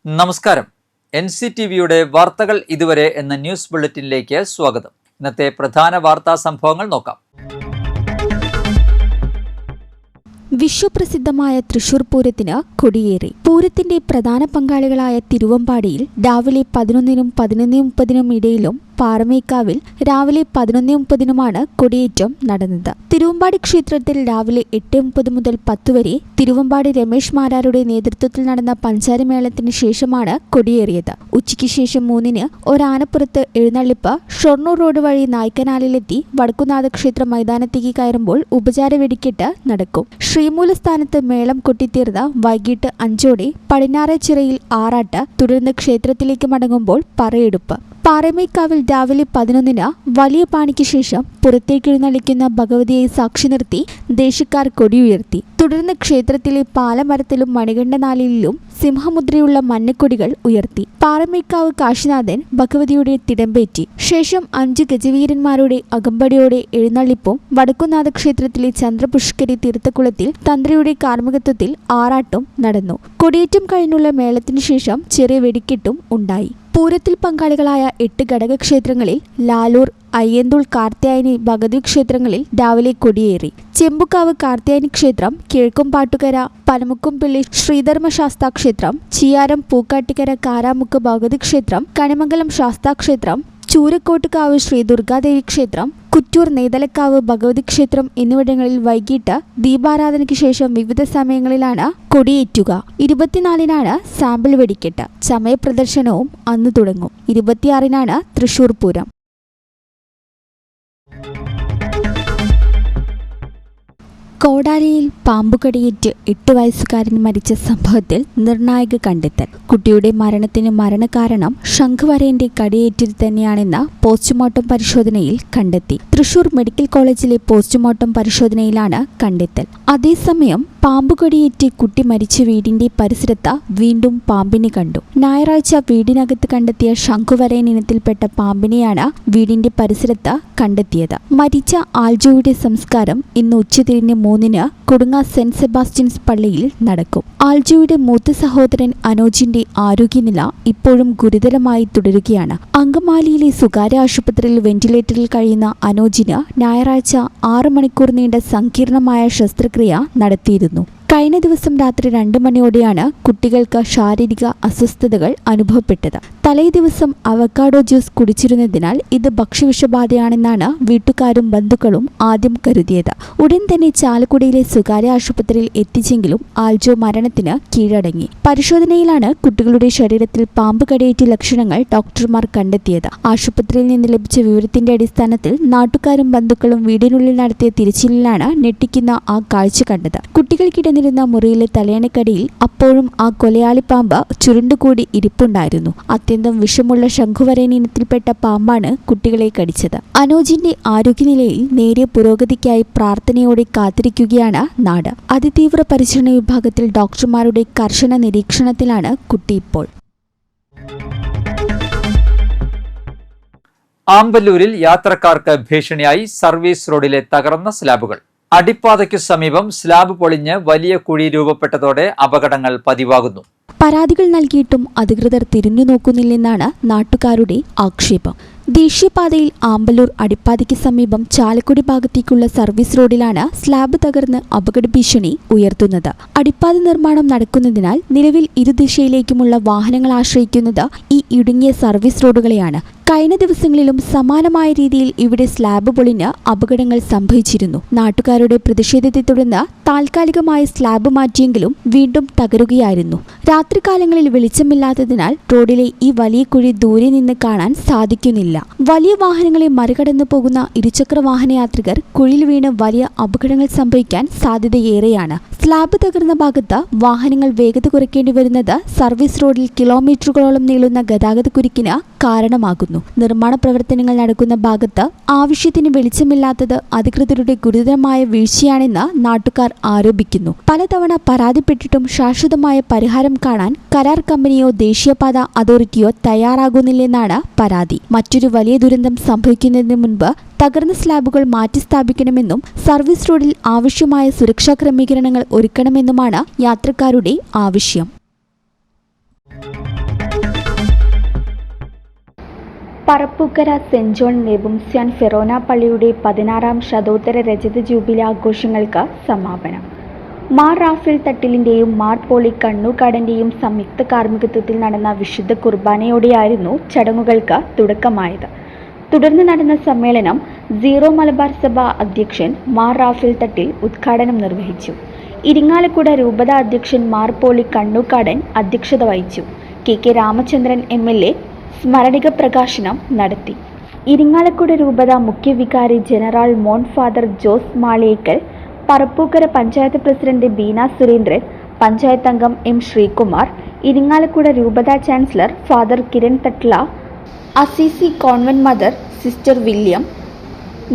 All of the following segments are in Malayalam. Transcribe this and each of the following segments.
നമസ്കാരം. NCTVയുടെ വാർത്തകൾ ഇതുവരെ എന്ന ന്യൂസ് ബുള്ളറ്റിനിലേക്ക് സ്വാഗതം. ഇന്നത്തെ പ്രധാന വാർത്താ സംഭവങ്ങൾ നോക്കാം. വിശ്വപ്രസിദ്ധമായ തൃശൂർ പൂരത്തിന് കൊടിയേറി. പൂരത്തിന്റെ പ്രധാന പങ്കാളികളായ തിരുവമ്പാടിയിൽ രാവിലെ 11-നും 11:30-നും ഇടയിലും പാറമേക്കാവിൽ രാവിലെ 11:30-നുമാണ് കൊടിയേറ്റം നടന്നത്. തിരുവമ്പാടി ക്ഷേത്രത്തിൽ രാവിലെ 8:30 മുതൽ 10 വരെ തിരുവമ്പാടി രമേശ് മാരാരുടെ നേതൃത്വത്തിൽ നടന്ന പഞ്ചാരമേളത്തിന് ശേഷമാണ് കൊടിയേറിയത്. ഉച്ചയ്ക്ക് ശേഷം 3-ന് ഒരാനപ്പുറത്ത് എഴുന്നള്ളിപ്പ് ഷൊർണൂർ റോഡ് വഴി നായ്ക്കനാലിലെത്തി വടക്കുംനാഥ ക്ഷേത്ര മൈതാനത്തേക്ക് കയറുമ്പോൾ ഉപചാര വെടിക്കെട്ട് നടക്കും. ശ്രീമൂലസ്ഥാനത്ത് മേളം കൊട്ടിത്തീർന്ന് വൈകിട്ട് 5-ഓടെ പടിഞ്ഞാറേച്ചിറയിൽ ആറാട്ട്, തുടർന്ന് ക്ഷേത്രത്തിലേക്ക് മടങ്ങുമ്പോൾ പറയെടുപ്പ്. പാറമേക്കാവിൽ രാവിലെ 11-ന് വലിയ പാണിക്ക് ശേഷം പുറത്തേക്കെഴുന്നള്ളിക്കുന്ന ഭഗവതിയെ സാക്ഷി നിർത്തി ദേശക്കാർ കൊടിയുയർത്തി. തുടർന്ന് ക്ഷേത്രത്തിലെ പാലമരത്തിലും മണികണ്ഠനാലിലും സിംഹമുദ്രയുള്ള മഞ്ഞക്കൊടികൾ ഉയർത്തി. പാറമേക്കാവ് കാശിനാഥൻ ഭഗവതിയുടെ തിടമ്പേറ്റി. ശേഷം 5 ഗജവീരന്മാരുടെ അകമ്പടിയോടെ എഴുന്നള്ളിപ്പും വടക്കുംനാഥ ക്ഷേത്രത്തിലെ ചന്ദ്രപുഷ്കരി തീർത്ഥക്കുളത്തിൽ തന്ത്രിയുടെ കാർമ്മികത്വത്തിൽ ആറാട്ടും നടന്നു. കൊടിയേറ്റം കഴിഞ്ഞുള്ള മേളത്തിനു ശേഷം ചെറിയ വെടിക്കെട്ടും ഉണ്ടായി. പൂരത്തിൽ പങ്കാളികളായ 8 ഘടകക്ഷേത്രങ്ങളിൽ ലാലൂർ, അയ്യന്തോൾ, കാർത്യായനി, ഭഗവതി ക്ഷേത്രങ്ങളിൽ രാവിലെ കൊടിയേറി. ചെമ്പുക്കാവ് കാർത്യായനി ക്ഷേത്രം, കിഴക്കുംപാട്ടുകര പനമുക്കുംപിള്ളി ശ്രീധർമ്മശാസ്താ ക്ഷേത്രം, ചിയാരം പൂക്കാട്ടിക്കര കാരാമുക്ക് ഭഗവതി ക്ഷേത്രം, കണിമംഗലം ശാസ്താക്ഷേത്രം, ചൂരക്കോട്ടുകാവ് ശ്രീ ദുർഗാദേവി ക്ഷേത്രം, കുറ്റൂർ നെയ്തലക്കാവ് ഭഗവതി ക്ഷേത്രം എന്നിവിടങ്ങളിൽ വൈകിട്ട് ദീപാരാധനയ്ക്ക് ശേഷം വിവിധ സമയങ്ങളിലാണ് കൊടിയേറ്റുക. 24-നാണ് സാമ്പിൾ വെടിക്കെട്ട്. ചമയപ്രദർശനവും അന്ന് തുടങ്ങും. 26-നാണ് തൃശൂർ പൂരം. കോടാലിയിൽ പാമ്പുകടിയേറ്റ് 8 വയസ്സുകാരൻ മരിച്ച സംഭവത്തിൽ നിർണായക കണ്ടെത്തൽ. കുട്ടിയുടെ മരണത്തിന് മരണകാരണം ശംഖുവരയന്റെ കടിയേറ്റത് തന്നെയാണെന്ന് പോസ്റ്റ്മോർട്ടം പരിശോധനയിൽ കണ്ടെത്തി. തൃശൂർ മെഡിക്കൽ കോളേജിലെ പോസ്റ്റ്മോർട്ടം പരിശോധനയിലാണ് കണ്ടെത്തൽ. അതേസമയം പാമ്പുകടിയേറ്റ് കുട്ടി മരിച്ച വീടിന്റെ പരിസരത്ത് വീണ്ടും പാമ്പിനെ കണ്ടു. ഞായറാഴ്ച വീടിനകത്ത് കണ്ടെത്തിയ ശംഖുവരയൻ ഇനത്തിൽപ്പെട്ട പാമ്പിനെയാണ് വീടിന്റെ പരിസരത്ത് കണ്ടെത്തിയത്. മരിച്ച ആൽജോയുടെ സംസ്കാരം ഇന്ന് ഉച്ചതിരിഞ്ഞ് 3-ന് കൊടുങ്ങ സെന്റ് സെബാസ്റ്റ്യൻസ് പള്ളിയിൽ നടക്കും. ആൽജോയുടെ മൂത്ത സഹോദരൻ അനോജിന്റെ ആരോഗ്യനില ഇപ്പോഴും ഗുരുതരമായി തുടരുകയാണ്. അങ്കമാലിയിലെ സ്വകാര്യ ആശുപത്രിയിൽ വെന്റിലേറ്ററിൽ കഴിയുന്ന അനോജിന് ഞായറാഴ്ച 6 മണിക്കൂർ നീണ്ട സങ്കീർണമായ ശസ്ത്രക്രിയ നടത്തിയിരുന്നു. കഴിഞ്ഞ ദിവസം രാത്രി 2 മണിയോടെയാണ് കുട്ടികൾക്ക് ശാരീരിക അസ്വസ്ഥതകൾ അനുഭവപ്പെട്ടത്. തലേ ദിവസം അവക്കാഡോ ജ്യൂസ് കുടിച്ചിരുന്നതിനാൽ ഇത് ഭക്ഷ്യവിഷബാധയാണെന്നാണ് വീട്ടുകാരും ബന്ധുക്കളും ആദ്യം കരുതിയത്. ഉടൻ തന്നെ ചാലക്കുടിയിലെ സ്വകാര്യ ആശുപത്രിയിൽ എത്തിച്ചെങ്കിലും ആൽജോ മരണത്തിന് കീഴടങ്ങി. പരിശോധനയിലാണ് കുട്ടികളുടെ ശരീരത്തിൽ പാമ്പ് കടിയേറ്റ ലക്ഷണങ്ങൾ ഡോക്ടർമാർ കണ്ടെത്തിയത്. ആശുപത്രിയിൽ നിന്ന് ലഭിച്ച വിവരത്തിന്റെ അടിസ്ഥാനത്തിൽ നാട്ടുകാരും ബന്ധുക്കളും വീടിനുള്ളിൽ നടത്തിയ തിരച്ചിലിലാണ് ഞെട്ടിക്കുന്ന ആ കാഴ്ച കണ്ടത്. കുട്ടികൾക്കിട ിരുന്ന മുറിയിലെ തലയണക്കടിയിൽ അപ്പോഴും ആ കൊലയാളി പാമ്പ് ചുരുണ്ടുകൂടി ഇരിപ്പുണ്ടായിരുന്നു. അത്യന്തം വിഷമുള്ള ശംഖുവരയൻ ഇനത്തിൽപ്പെട്ട പാമ്പാണ് കുട്ടികളെ കടിച്ചത്. അനോജിന്റെ ആരോഗ്യനിലയിൽ നേരിയ പുരോഗതിക്കായി പ്രാർത്ഥനയോടെ കാത്തിരിക്കുകയാണ് നാട്. അതിതീവ്ര പരിചരണ വിഭാഗത്തിൽ ഡോക്ടർമാരുടെ കർശന നിരീക്ഷണത്തിലാണ് കുട്ടി ഇപ്പോൾ. ആമ്പല്ലൂരിൽ യാത്രക്കാർക്ക് ഭീഷണിയായി സർവീസ് റോഡിലെ തകർന്ന സ്ലാബുകൾ. അടിപ്പാതയ്ക്കു സമീപം സ്ലാബ് പൊളിഞ്ഞ് വലിയ കുഴി രൂപപ്പെട്ടതോടെ അപകടങ്ങൾ പതിവാകുന്നു. പരാതികൾ നൽകിയിട്ടും അധികൃതർ തിരിഞ്ഞു നോക്കുന്നില്ലെന്നാണ് നാട്ടുകാരുടെ ആക്ഷേപം. ദേശീയപാതയിൽ ആമ്പല്ലൂർ അടിപ്പാതയ്ക്ക് സമീപം ചാലക്കുടി ഭാഗത്തേക്കുള്ള സർവീസ് റോഡിലാണ് സ്ലാബ് തകർന്ന് അപകട ഭീഷണി ഉയർത്തുന്നത്. അടിപ്പാത നിർമ്മാണം നടക്കുന്നതിനാൽ നിലവിൽ ഇരുദിശയിലേക്കുമുള്ള വാഹനങ്ങൾ ആശ്രയിക്കുന്നത് ഈ ഇടുങ്ങിയ സർവീസ് റോഡുകളെയാണ്. കഴിഞ്ഞ ദിവസങ്ങളിലും സമാനമായ രീതിയിൽ ഇവിടെ സ്ലാബ് പൊളിഞ്ഞ് അപകടങ്ങൾ സംഭവിച്ചിരുന്നു. നാട്ടുകാരുടെ പ്രതിഷേധത്തെ തുടർന്ന് താൽക്കാലികമായി സ്ലാബ് മാറ്റിയെങ്കിലും വീണ്ടും തകരുകയായിരുന്നു. രാത്രികാലങ്ങളിൽ വെളിച്ചമില്ലാത്തതിനാൽ റോഡിലെ ഈ വലിയ കുഴി ദൂരെ നിന്ന് കാണാൻ സാധിക്കുന്നില്ല. വലിയ വാഹനങ്ങളെ മറികടന്നു പോകുന്ന ഇരുചക്ര വാഹനയാത്രികർ കുഴിയിൽ വീണ് വലിയ അപകടങ്ങൾ സംഭവിക്കാൻ സാധ്യതയേറെയാണ്. സ്ലാബ് തകർന്ന ഭാഗത്ത് വാഹനങ്ങൾ വേഗത കുറയ്ക്കേണ്ടി വരുന്നത് സർവീസ് റോഡിൽ കിലോമീറ്ററുകളോളം നീളുന്ന ഗതാഗത കുരുക്കിന് കാരണമാകുന്നു. നിർമ്മാണ പ്രവർത്തനങ്ങൾ നടക്കുന്ന ഭാഗത്ത് ആവശ്യത്തിന് വെളിച്ചമില്ലാത്തത് അധികൃതരുടെ ഗുരുതരമായ വീഴ്ചയാണെന്ന് നാട്ടുകാർ ആരോപിക്കുന്നു. പലതവണ പരാതിപ്പെട്ടിട്ടും ശാശ്വതമായ പരിഹാരം കാണാൻ കരാർ കമ്പനിയോ ദേശീയപാത അതോറിറ്റിയോ തയ്യാറാകുന്നില്ലെന്നാണ് പരാതി. മറ്റൊരു വലിയ ദുരന്തം സംഭവിക്കുന്നതിന് മുൻപ് തകർന്ന സ്ലാബുകൾ മാറ്റിസ്ഥാപിക്കണമെന്നും സർവീസ് റോഡിൽ ആവശ്യമായ സുരക്ഷാ ക്രമീകരണങ്ങൾ ഒരുക്കണമെന്നുമാണ് യാത്രക്കാരുടെ ആവശ്യം. Parappukkara saint John Nepomucene forane പള്ളിയുടെ 16ാം ശതോത്തര രജത ജൂബിലി ആഘോഷങ്ങൾക്ക് സമാപനം. മാർ റാഫേൽ തട്ടിലിൻ്റെയും മാർ പോളി കണ്ണൂക്കാടൻ്റെയും സംയുക്ത കാർമ്മികത്വത്തിൽ നടന്ന വിശുദ്ധ കുർബാനയോടെയായിരുന്നു ചടങ്ങുകൾക്ക് തുടക്കമായത്. തുടർന്ന് നടന്ന സമ്മേളനം സീറോ മലബാർ സഭ അധ്യക്ഷൻ മാർ റാഫേൽ തട്ടിൽ ഉദ്ഘാടനം നിർവഹിച്ചു. ഇരിങ്ങാലക്കുട രൂപത അധ്യക്ഷൻ മാർ പോളി കണ്ണൂക്കാടൻ അധ്യക്ഷത വഹിച്ചു. കെ രാമചന്ദ്രൻ MLA സ്മരണിക പ്രകാശനം നടത്തി. ഇരിങ്ങാലക്കുട രൂപത മുഖ്യ വികാരി general Mon father Jose Maliyekkal, Parappukkara panchayat president Beena Surendran, panchayat അംഗം M ശ്രീകുമാർ, ഇരിങ്ങാലക്കുട രൂപത chancellor father Kiran Thatla, Assisi convent mother sister William,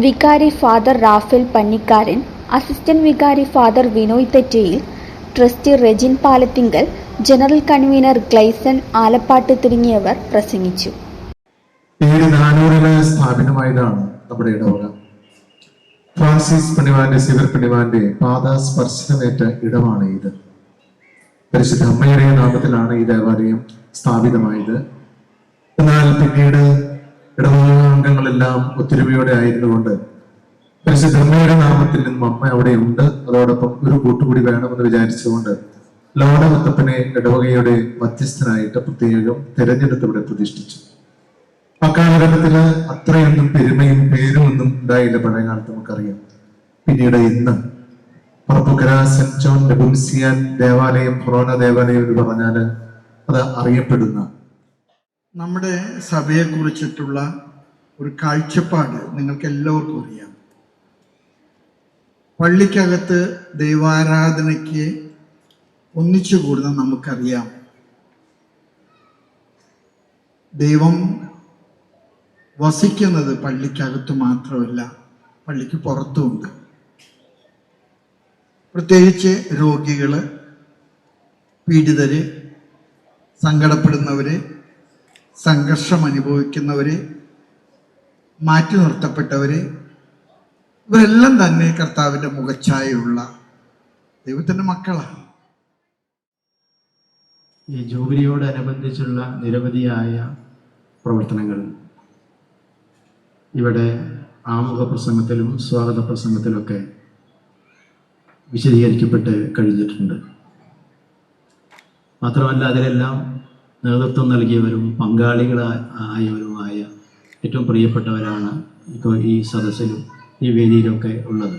വികാരി ഫാദർ റാഫേൽ പന്നിക്കാരൻ, അസിസ്റ്റന്റ് വികാരി father Vinoy Thettayil, trustee Rejin Palathingal, general convener Glaison Alappatt തുടങ്ങിയവർ പ്രസംഗിച്ചു. 400 സ്ഥാപിതമായതാണ് നമ്മുടെ ഇടവക. ഫ്രാൻസിസ് പണിവാന്റെ സിവർ പണിവാന്റെ പാദസ്പർശനമേറ്റ ഇടമാണ് ഇത്. പരിശുദ്ധ അമ്മയുടെ നാമത്തിലാണ് ഈ ദേവാലയം സ്ഥാപിതമായത്. എന്നാൽ പിന്നീട് ഇടവക അംഗങ്ങളെല്ലാം ഒത്തൊരുമയോടെ ആയിരുന്നുകൊണ്ട് പരിശുദ്ധ അമ്മയുടെ നാമത്തിൽ നിന്നും അമ്മ അവിടെ ഉണ്ട്, അതോടൊപ്പം ഒരു കൂട്ടുകൂടി വേണമെന്ന് വിചാരിച്ചുകൊണ്ട് ലോഡവത്തപ്പനെ ഇടവകയുടെ മധ്യസ്ഥനായിട്ട് പ്രത്യേകം തിരഞ്ഞെടുത്ത് ഇവിടെ പ്രതിഷ്ഠിച്ചു. അക്കാലഘട്ടത്തില് അത്രയൊന്നും പെരുമയും പേരും ഒന്നും ഉണ്ടായില്ല. പഴയ കാലത്ത് നമുക്കറിയാം. പിന്നീട് ഇന്ന് പറപ്പൂക്കര സെന്റ് ജോൺ നെബുംസ്യാൻ ദേവാലയം, ഫൊറോന ദേവാലയം എന്ന് പറഞ്ഞാല് അത് അറിയപ്പെടുന്ന നമ്മുടെ സഭയെ കുറിച്ചിട്ടുള്ള ഒരു കാഴ്ചപ്പാട് നിങ്ങൾക്ക് എല്ലാവർക്കും അറിയാം. പള്ളിക്കകത്ത് ദൈവാരാധനയ്ക്ക് ഒന്നിച്ചു കൂടുന്ന നമുക്കറിയാം. ദൈവം വസിക്കുന്നത് പള്ളിക്കകത്ത് മാത്രമല്ല, പള്ളിക്ക് പുറത്തുമുണ്ട്. പ്രത്യേകിച്ച് രോഗികള്, പീഡിതര്, സങ്കടപ്പെടുന്നവര്, സംഘർഷം അനുഭവിക്കുന്നവര്, മാറ്റി നിർത്തപ്പെട്ടവര്, ഇവരെല്ലാം തന്നെ കർത്താവിൻ്റെ മുഖച്ഛായയുള്ള ദൈവത്തിൻ്റെ മക്കളാണ്. ഈ ജൂബിലിയോടനുബന്ധിച്ചുള്ള നിരവധിയായ പ്രവർത്തനങ്ങൾ ഇവിടെ ആമുഖ പ്രസംഗത്തിലും സ്വാഗത പ്രസംഗത്തിലുമൊക്കെ വിശദീകരിക്കപ്പെട്ട് കഴിഞ്ഞിട്ടുണ്ട്. മാത്രമല്ല അതിലെല്ലാം നേതൃത്വം നൽകിയവരും പങ്കാളികളായവരുമായ ഏറ്റവും പ്രിയപ്പെട്ടവരാണ് ഇപ്പോൾ ഈ സദസ്സിലും ഈ വേദിയിലൊക്കെ ഉള്ളത്.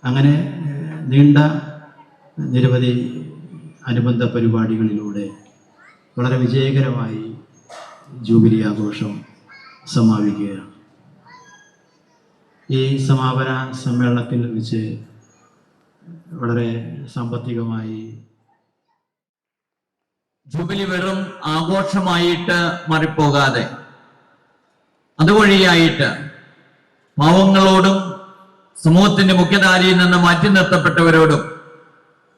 അങ്ങനെ നീണ്ട നിരവധി അനുബന്ധ പരിപാടികളിലൂടെ വളരെ വിജയകരമായി ജൂബിലി ആഘോഷം സമാപിക്കുകയാണ്. ഈ സമാപന സമ്മേളനത്തിൽ വെച്ച് വളരെ സാമ്പത്തികമായി ജൂബിലി വെറും ആഘോഷമായിട്ട് മാറിപ്പോകാതെ അതുവഴിയായിട്ട് പാവങ്ങളോടും സമൂഹത്തിന്റെ മുഖ്യധാരയിൽ നിന്ന് മാറ്റി നിർത്തപ്പെട്ടവരോടും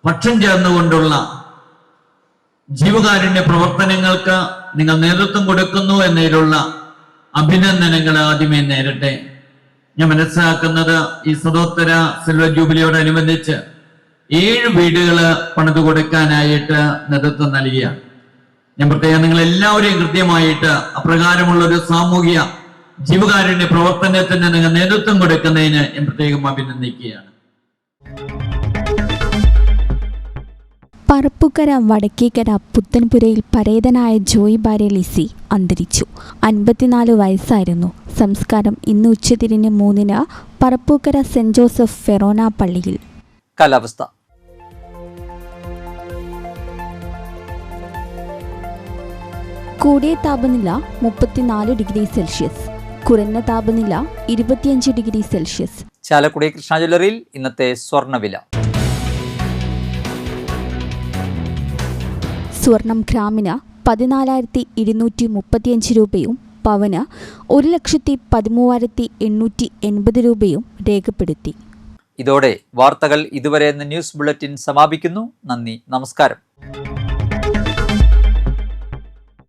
പക്ഷം ചേർന്നുകൊണ്ടുള്ള ജീവകാരുണ്യ പ്രവർത്തനങ്ങൾക്ക് നിങ്ങൾ നേതൃത്വം കൊടുക്കുന്നു എന്നതിലുള്ള അഭിനന്ദനങ്ങൾ ആദ്യമേ നേരട്ടെ. ഞാൻ മനസ്സിലാക്കുന്നത് ഈ സദോത്തര സിൽവർ ജൂബിലിയോടനുബന്ധിച്ച് 7 വീടുകള് പണിതു കൊടുക്കാനായിട്ട് നേതൃത്വം നൽകിയാണ്. ഞാൻ പ്രത്യേകം നിങ്ങൾ എല്ലാവരെയും കൃത്യമായിട്ട് അപ്രകാരമുള്ള ഒരു സാമൂഹിക ജീവകാരുണ്യ പ്രവർത്തനത്തിന് നിങ്ങൾ നേതൃത്വം കൊടുക്കുന്നതിന് ഞാൻ പ്രത്യേകം അഭിനന്ദിക്കുകയാണ്. പറപ്പൂക്കര വടക്കേക്കര പുത്തൻപുരയിൽ പരേതനായ ജോയി ഭാര്യ ലിസി അന്തരിച്ചു. 54 വയസ്സായിരുന്നു. സംസ്കാരം ഇന്ന് ഉച്ചതിരിഞ്ഞ് 3-ന് പറപ്പൂക്കര സെന്റ് ജോസഫ് ഫെറോന പള്ളിയിൽ. കാലാവസ്ഥ. കൂടിയ താപനില 34 ഡിഗ്രി സെൽഷ്യസ്, കുറഞ്ഞ താപനില 25 ഡിഗ്രി സെൽഷ്യസ്. ചാലക്കുടി കൃഷ്ണ ജ്വല്ലറിയിൽ ഇന്നത്തെ സ്വർണ്ണവില. സ്വർണം ഗ്രാമിന് 14,235 രൂപയും പവന് 1,13,880 രൂപയും രേഖപ്പെടുത്തി. ഇതോടെ വാർത്തകൾ ഇതുവരെ എന്ന ന്യൂസ് ബുള്ളറ്റിൻ സമാപിക്കുന്നു. നന്ദി, നമസ്കാരം.